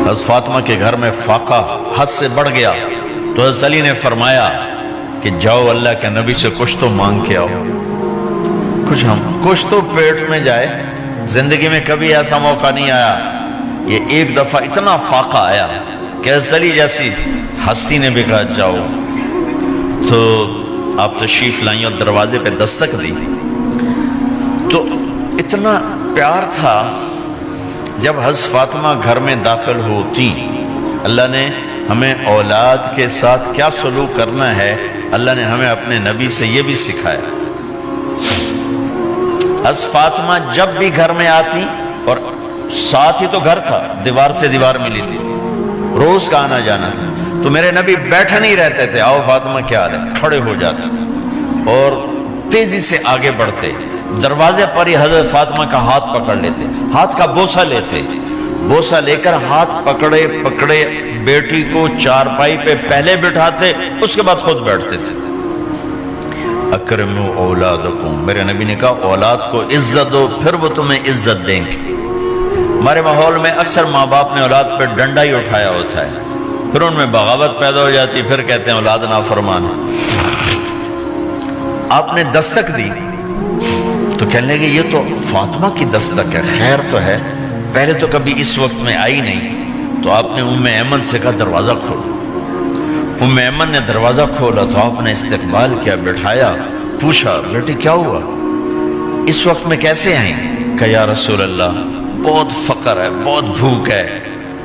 حضرت فاطمہ کے گھر میں فاقہ حد سے بڑھ گیا تو حضرت علی نے فرمایا کہ جاؤ اللہ کے نبی سے کچھ تو مانگ کے آؤ، کچھ تو پیٹ میں جائے۔ زندگی میں کبھی ایسا موقع نہیں آیا، یہ ایک دفعہ اتنا فاقہ آیا کہ حضرت علی جیسی ہستی نے بھی کہا جاؤ۔ تو آپ تشریف لائیں اور دروازے پہ دستک دی تو اتنا پیار تھا۔ جب حضرت فاطمہ گھر میں داخل ہوتی، اللہ نے ہمیں اولاد کے ساتھ کیا سلوک کرنا ہے، اللہ نے ہمیں اپنے نبی سے یہ بھی سکھایا۔ حضرت فاطمہ جب بھی گھر میں آتی، اور ساتھ ہی تو گھر تھا، دیوار سے دیوار ملی تھی، روز کا آنا جانا تھا، تو میرے نبی بیٹھے نہیں رہتے تھے، آؤ فاطمہ کیا حال ہے، کھڑے ہو جاتے اور تیزی سے آگے بڑھتے، دروازے پر ہی حضرت فاطمہ کا ہاتھ پکڑ لیتے، ہاتھ کا بوسہ لیتے، بوسہ لے کر ہاتھ پکڑے پکڑے بیٹی کو چارپائی پہ پہلے بٹھاتے، اس کے بعد خود بیٹھتے تھے۔ اکرموا اولادکم، میرے نبی نے کہا اولاد کو عزت دو، پھر وہ تمہیں عزت دیں گے۔ ہمارے ماحول میں اکثر ماں باپ نے اولاد پہ ڈنڈا ہی اٹھایا ہوتا ہے، پھر ان میں بغاوت پیدا ہو جاتی، پھر کہتے ہیں اولاد نافرمان۔ آپ نے دستک دی تو کہنے لگے یہ تو فاطمہ کی دستک ہے، خیر تو ہے، پہلے تو کبھی اس وقت میں آئی نہیں۔ تو آپ نے ام ایمن سے کہا دروازہ کھولو۔ ام ایمن نے دروازہ کھولا تو آپ نے استقبال کیا، بٹھایا، پوچھا بیٹی کیا ہوا، اس وقت میں کیسے آئیں؟ کہ یا رسول اللہ بہت فقر ہے، بہت بھوک ہے،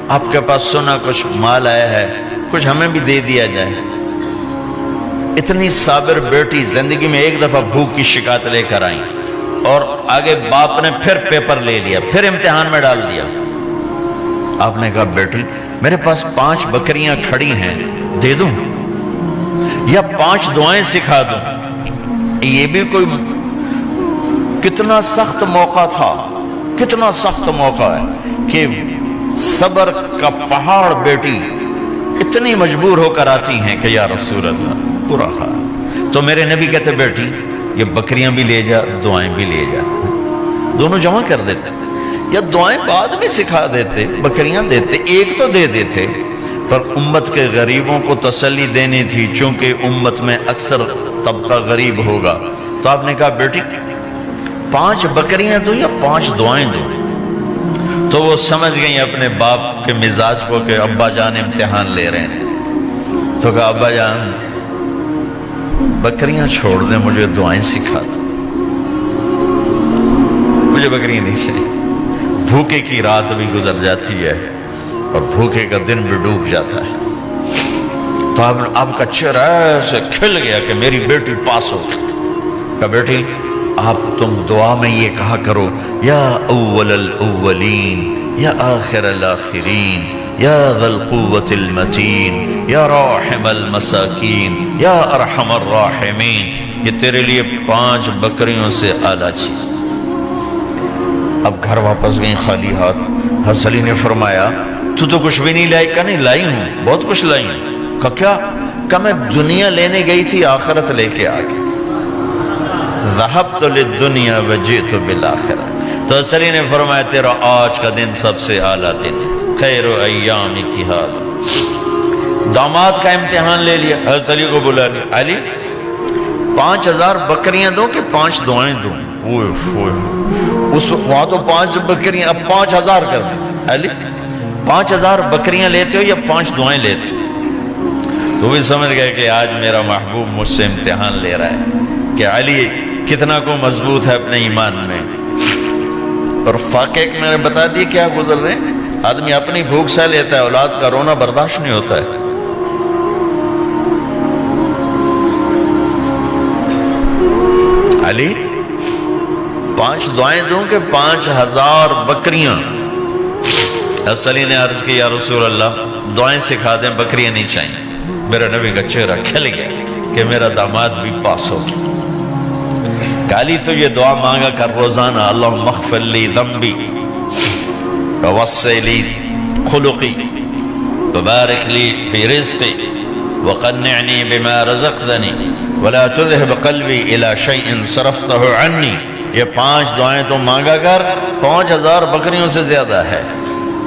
آپ کے پاس سنا کچھ مال آیا ہے، کچھ ہمیں بھی دے دیا جائے۔ اتنی صابر بیٹی زندگی میں ایک دفعہ بھوک کی شکایت لے کر آئیں، اور آگے باپ نے پھر پیپر لے لیا، پھر امتحان میں ڈال دیا۔ آپ نے کہا بیٹی میرے پاس 5 بکریاں کھڑی ہیں، دے دوں یا 5 دعائیں سکھا دوں؟ یہ بھی کوئی کتنا سخت موقع تھا، کتنا سخت موقع ہے کہ صبر کا پہاڑ بیٹی اتنی مجبور ہو کر آتی ہیں کہ یا رسول اللہ برا حال۔ تو میرے نبی کہتے بیٹی یہ بکریاں بھی لے جا، دعائیں بھی لے جا، دونوں جمع کر دیتے، یا دعائیں بعد میں سکھا دیتے، بکریاں دیتے، ایک تو دے دیتے، پر امت کے غریبوں کو تسلی دینی تھی، چونکہ امت میں اکثر طبقہ غریب ہوگا۔ تو آپ نے کہا بیٹی 5 بکریاں دوں یا 5 دعائیں دوں؟ تو وہ سمجھ گئیں اپنے باپ کے مزاج کو کہ ابا جان امتحان لے رہے ہیں۔ تو کہا ابا جان بکریاں چھوڑ دیں، مجھے دعائیں سکھا دیں، مجھے بکریاں نہیں چاہیے۔ بھوکے کی رات بھی گزر جاتی ہے اور بھوکے کا دن بھی ڈوب جاتا ہے۔ تو آپ کا چہرہ ایسے کھل گیا کہ میری بیٹی پاس ہو گئی۔ کہا بیٹی آپ تم دعا میں یہ کہا کرو یا اول الاولین یا آخر الاخرین یا ذا القوة المتین یا راحم المساکین یا ارحم الراحمین، یہ تیرے لیے 5 بکریوں سے اعلیٰ چیز۔ اب گھر واپس گئیں خالی ہاتھ۔ حضرت علی نے فرمایا تو کچھ بھی نہیں لائی؟ کہ نہیں لائی ہوں، بہت کچھ لائی ہوں۔ کہا کیا؟ کہ میں دنیا لینے گئی تھی، آخرت لے کے آ گئی۔ ذہبت للدنیا وجئت بالآخرہ۔ تو حضرت علی نے فرمایا تیرا آج کا دن سب سے اعلیٰ دن ہے، خیر ایام کی حال۔ داماد کا امتحان لے لیا، حضرت علی کو بلا لیا، علی 5000 بکریاں دوں کہ 5 دعائیں دوں؟ اس وہاں تو 5 بکریاں، اب 5000 کر دیں۔ علی 5000 بکریاں لیتے ہو یا 5 دعائیں لیتے ہو؟ تو بھی سمجھ گئے کہ آج میرا محبوب مجھ سے امتحان لے رہا ہے کہ علی کتنا کو مضبوط ہے اپنے ایمان میں۔ اور فاقے میں نے بتا دی کیا گزر رہے ہیں۔ آدمی اپنی بھوک سہ لیتا ہے، اولاد کا رونا برداشت نہیں ہوتا ہے۔ علی 5 دعائیں دوں کہ 5000 بکریاں؟ حضرت علی نے عرض کی یا رسول اللہ دعائیں سکھا دیں، بکریاں نہیں چاہیے۔ میرا نبی کا چہرہ کھل گیا کہ میرا داماد بھی پاس ہو گیا۔ علی تو یہ دعا مانگا کر روزانہ، اللہم اغفر لی ذنبی ووسع لی خلقی وبارک لی فی رزقی وقنعنی بما رزقتنی ولا تذهب قلبی الی شیء صرفتہ عنی۔ یہ 5 دعائیں تو مانگا کر، 5000 بکریوں سے زیادہ ہے۔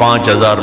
5000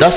10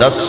10